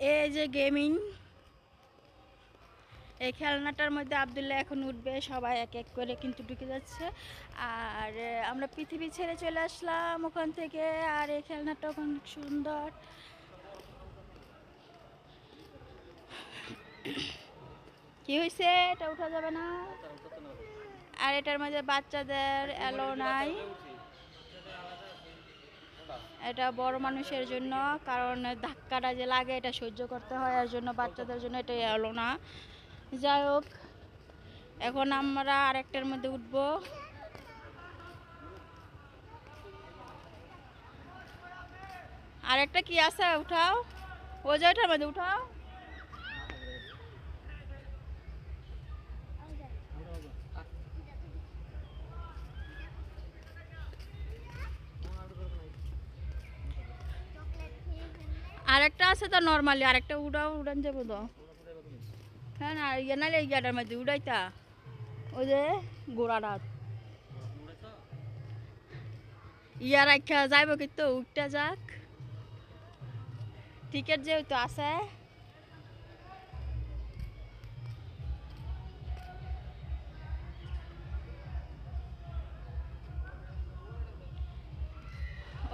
এই যে গেমিং, এই খেলনাটার মধ্যে আব্দুল্লাহ এখন উঠবে, সবাই এক এক করে কিন্তু ঢুকে যাচ্ছে। আর আমরা পৃথিবী ছেড়ে চলে আসলাম ওখান থেকে। আর এই খেলনাটা অনেক সুন্দর। কি হয়েছে? এটা উঠা যাবে না। আর এটার মধ্যে বাচ্চাদের এলো নাই, এটা বড় মানুষের জন্য, কারণ ধাক্কাটা যে লাগে এটা সহ্য করতে হয়, এর জন্য বাচ্চাদের জন্য এটা এলো না। যাই হোক, এখন আমরা আরেকটার মধ্যে উঠবো। আরেকটা কি আছে? উঠাও, ওই যে ওটার মধ্যে উঠাও। আরেকটা আছে তো নর্মালি, আরেকটা উড়াও, উড়ান যাবো তো। হ্যাঁ না, ইয়ে নাহলে এই গাটার মধ্যে উড়াইতা, ওই যে গোড়াটা ইয়া রাখা যাইব, কিন্তু উঠটা যাক। টিকিট যেহেতু আছে।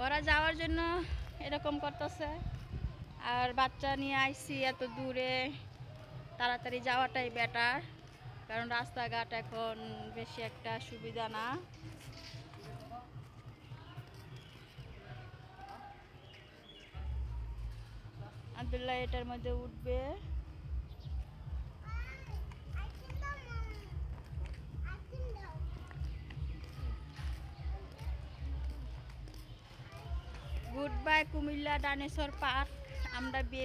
ওরা যাওয়ার জন্য এরকম করতেছে। আর বাচ্চা নিয়ে আইছি এত দূরে, তাড়াতাড়ি যাওয়াটাই বেটার, কারণ রাস্তাঘাট এখন বেশি একটা সুবিধা না। আব্দুল্লাহ এটার মধ্যে উঠবে। Good bye Comilla dinosaur park. আমরা